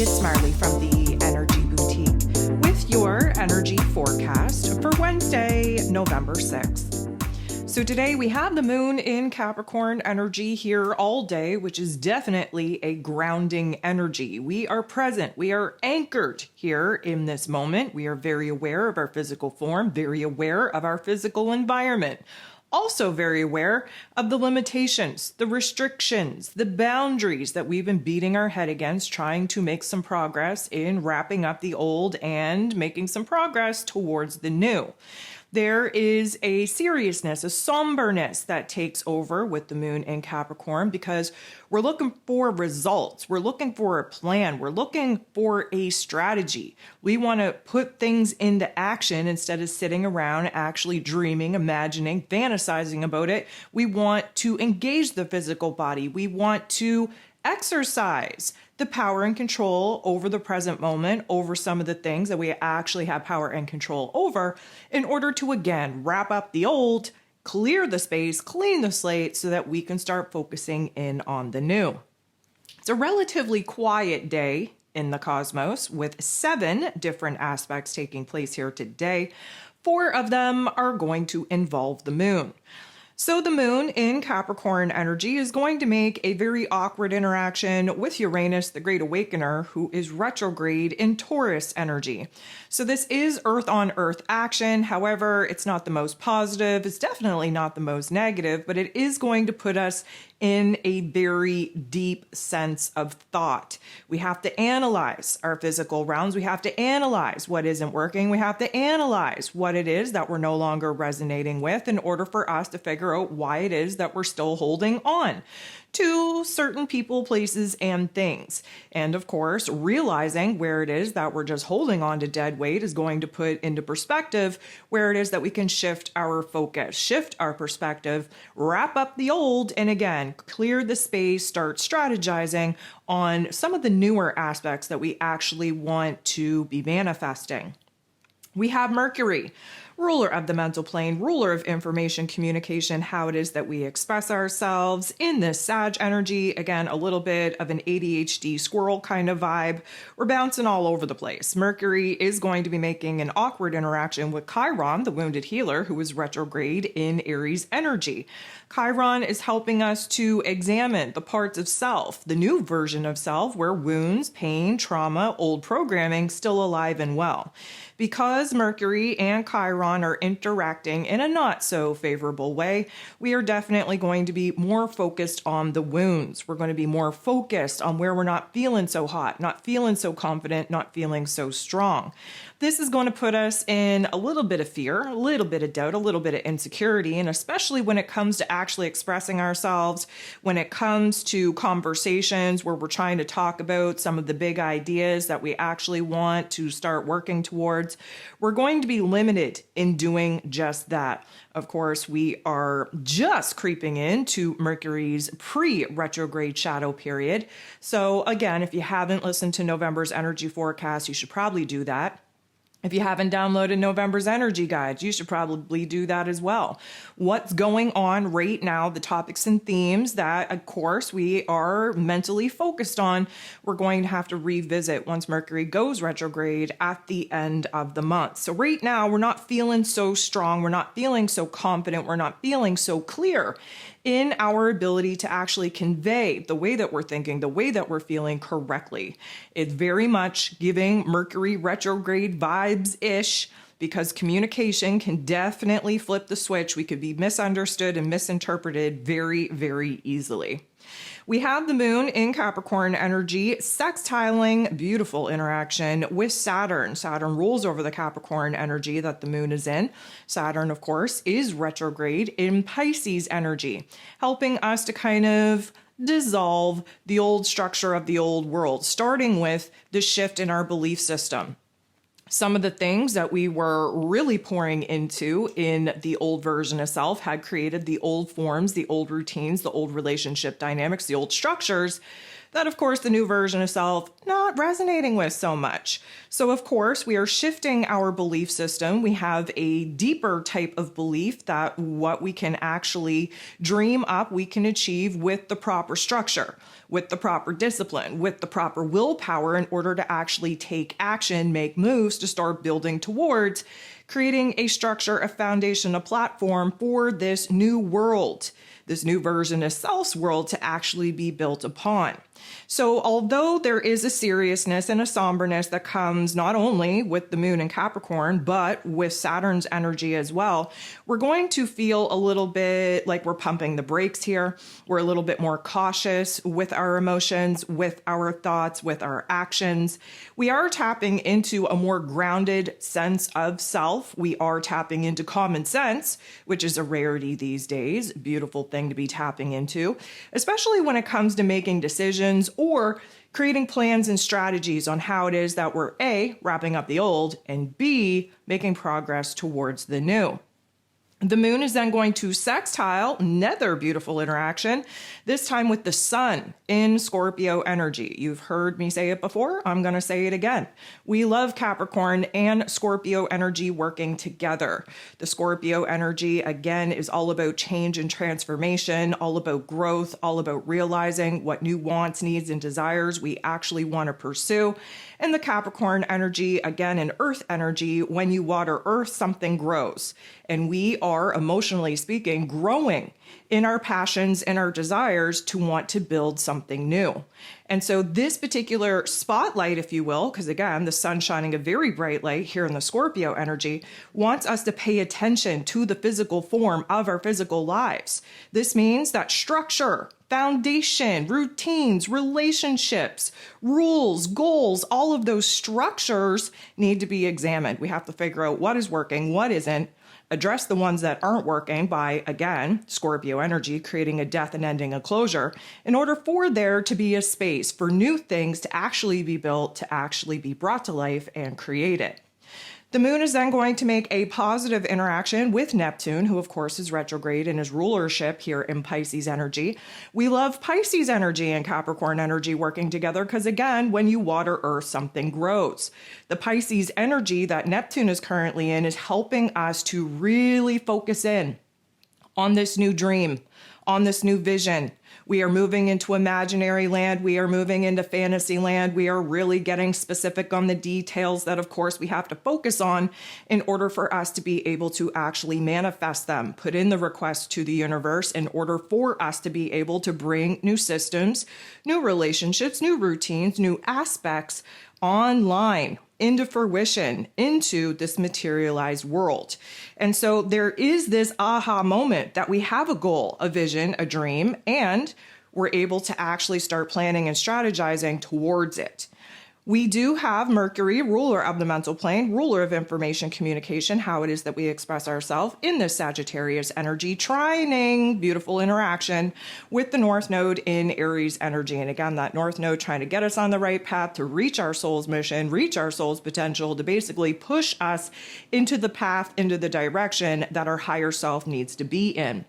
it's Marley from the Energy Boutique with your energy forecast for Wednesday, November 6th. So today we have the moon in Capricorn energy here all day, which is definitely a grounding energy. We are present. We are anchored here in this moment. We are very aware of our physical form, very aware of our physical environment. Also very aware of the limitations, the restrictions, the boundaries that we've been beating our head against, trying to make some progress in wrapping up the old and making some progress towards the new. There is a seriousness, a somberness that takes over with the moon in Capricorn because we're looking for results. We're looking for a plan. We're looking for a strategy. We want to put things into action instead of sitting around actually dreaming, imagining, fantasizing about it. We want to engage the physical body. We want to exercise the power and control over the present moment, over some of the things that we actually have power and control over, in order to, again, wrap up the old, clear the space, clean the slate, so that we can start focusing in on the new. It's a relatively quiet day in the cosmos with 7 different aspects taking place here today. 4 of them are going to involve the moon. So the moon in Capricorn energy is going to make a very awkward interaction with Uranus, the Great Awakener, who is retrograde in Taurus energy. So this is Earth on Earth action. However, it's not the most positive. It's definitely not the most negative, but it is going to put us in a very deep sense of thought. We have to analyze our physical realms. We have to analyze what isn't working. We have to analyze what it is that we're no longer resonating with in order for us to figure out why it is that we're still holding on to certain people, places, and things. And of course, realizing where it is that we're just holding on to dead weight is going to put into perspective where it is that we can shift our focus, shift our perspective, wrap up the old, and again, clear the space, start strategizing on some of the newer aspects that we actually want to be manifesting. We have Mercury, ruler of the mental plane, ruler of information communication, how it is that we express ourselves in this Sag energy. Again, a little bit of an ADHD squirrel kind of vibe. We're bouncing all over the place. Mercury is going to be making an awkward interaction with Chiron, the wounded healer, who is retrograde in Aries energy. Chiron is helping us to examine the parts of self, the new version of self, where wounds, pain, trauma, old programming still alive and well. Because Mercury and Chiron are interacting in a not so favorable way, we are definitely going to be more focused on the wounds. We're going to be more focused on where we're not feeling so hot, not feeling so confident, not feeling so strong. This is going to put us in a little bit of fear, a little bit of doubt, a little bit of insecurity, and especially when it comes to actually expressing ourselves, when it comes to conversations where we're trying to talk about some of the big ideas that we actually want to start working towards, we're going to be limited in doing just that. Of course, we are just creeping into Mercury's pre-retrograde shadow period. So again, if you haven't listened to November's energy forecast, you should probably do that. If you haven't downloaded November's energy guides, you should probably do that as well. What's going on right now, the topics and themes that, of course, we are mentally focused on, we're going to have to revisit once Mercury goes retrograde at the end of the month. So right now, we're not feeling so strong. We're not feeling so confident. We're not feeling so clear in our ability to actually convey the way that we're thinking, the way that we're feeling correctly. It's very much giving Mercury retrograde vibes-ish, because communication can definitely flip the switch. We could be misunderstood and misinterpreted very, very easily. We have the moon in Capricorn energy sextiling, beautiful interaction with Saturn. Saturn rules over the Capricorn energy that the moon is in. Saturn, of course, is retrograde in Pisces energy, helping us to kind of dissolve the old structure of the old world, starting with the shift in our belief system. Some of the things that we were really pouring into in the old version of self had created the old forms, the old routines, the old relationship dynamics, the old structures that, of course, the new version of self not resonating with so much. So, of course, we are shifting our belief system. We have a deeper type of belief that what we can actually dream up, we can achieve with the proper structure, with the proper discipline, with the proper willpower in order to actually take action, make moves to start building towards creating a structure, a foundation, a platform for this new world, this new version of self's world to actually be built upon. So although there is a seriousness and a somberness that comes not only with the moon in Capricorn, but with Saturn's energy as well, we're going to feel a little bit like we're pumping the brakes here. We're a little bit more cautious with our emotions, with our thoughts, with our actions. We are tapping into a more grounded sense of self. We are tapping into common sense, which is a rarity these days. Beautiful thing to be tapping into, especially when it comes to making decisions or creating plans and strategies on how it is that we're A, wrapping up the old, and B, making progress towards the new. The moon is then going to sextile, another beautiful interaction, this time with the sun in Scorpio energy. You've heard me say it before. I'm going to say it again. We love Capricorn and Scorpio energy working together. The Scorpio energy, again, is all about change and transformation, all about growth, all about realizing what new wants, needs, and desires we actually want to pursue. And the Capricorn energy, again, an earth energy, when you water earth, something grows. And we are, emotionally speaking, growing in our passions and our desires to want to build something new. And so this particular spotlight, if you will, because again, the sun shining a very bright light here in the Scorpio energy, wants us to pay attention to the physical form of our physical lives. This means that structure, foundation, routines, relationships, rules, goals, all of those structures need to be examined. We have to figure out what is working, what isn't, address the ones that aren't working by, again, Scorpio energy, creating a death and ending a closure, in order for there to be a space for new things to actually be built, to actually be brought to life and created. The moon is then going to make a positive interaction with Neptune, who of course is retrograde in his rulership here in Pisces energy. We love Pisces energy and Capricorn energy working together because again, when you water earth, something grows. The Pisces energy that Neptune is currently in is helping us to really focus in on this new dream, on this new vision. We are moving into imaginary land. We are moving into fantasy land. We are really getting specific on the details that, of course, we have to focus on in order for us to be able to actually manifest them, put in the request to the universe in order for us to be able to bring new systems, new relationships, new routines, new aspects online into fruition, into this materialized world. And so there is this aha moment that we have a goal, a vision, a dream, and we're able to actually start planning and strategizing towards it. We do have Mercury, ruler of the mental plane, ruler of information communication, how it is that we express ourselves in this Sagittarius energy, trining, beautiful interaction with the North Node in Aries energy. And again, that North Node trying to get us on the right path to reach our soul's mission, reach our soul's potential, to basically push us into the path, into the direction that our higher self needs to be in.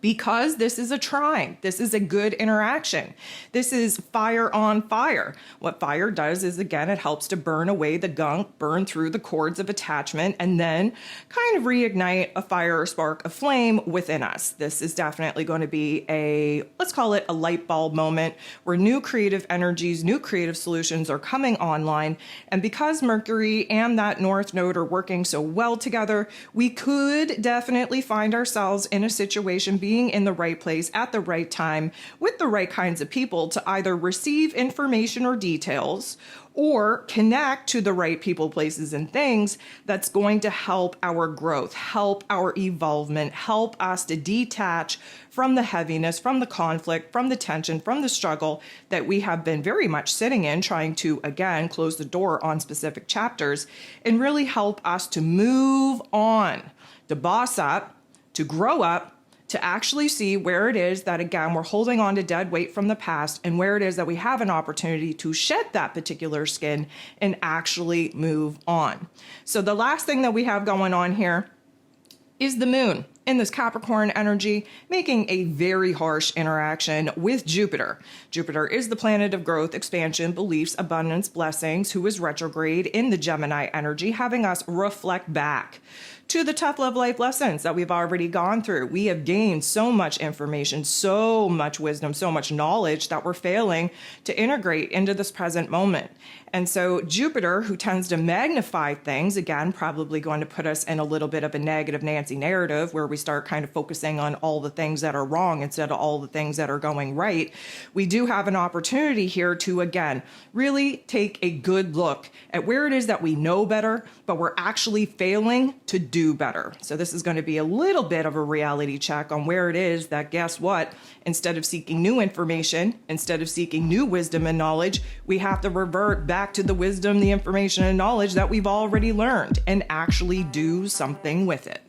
Because this is a trine. This is a good interaction. This is fire on fire. What fire does is, again, it helps to burn away the gunk, burn through the cords of attachment, and then kind of reignite a fire or spark, a flame within us. This is definitely going to be a, let's call it a light bulb moment where new creative energies, new creative solutions are coming online. And because Mercury and that North Node are working so well together, we could definitely find ourselves in a situation being in the right place at the right time with the right kinds of people to either receive information or details or connect to the right people, places, and things that's going to help our growth, help our evolvement, help us to detach from the heaviness, from the conflict, from the tension, from the struggle that we have been very much sitting in, trying to, again, close the door on specific chapters and really help us to move on, to boss up, to grow up, to actually see where it is that, again, we're holding on to dead weight from the past and where it is that we have an opportunity to shed that particular skin and actually move on. So the last thing that we have going on here is the moon in this Capricorn energy, making a very harsh interaction with Jupiter. Jupiter is the planet of growth, expansion, beliefs, abundance, blessings, who is retrograde in the Gemini energy, having us reflect back to the tough love life lessons that we've already gone through. We have gained so much information, so much wisdom, so much knowledge that we're failing to integrate into this present moment. And so Jupiter, who tends to magnify things, again, probably going to put us in a little bit of a negative Nancy narrative where we start kind of focusing on all the things that are wrong instead of all the things that are going right. We do have an opportunity here to, again, really take a good look at where it is that we know better, but we're actually failing to do better. So this is going to be a little bit of a reality check on where it is that, guess what, instead of seeking new information, instead of seeking new wisdom and knowledge, we have to revert back to the wisdom, the information, and knowledge that we've already learned and actually do something with it.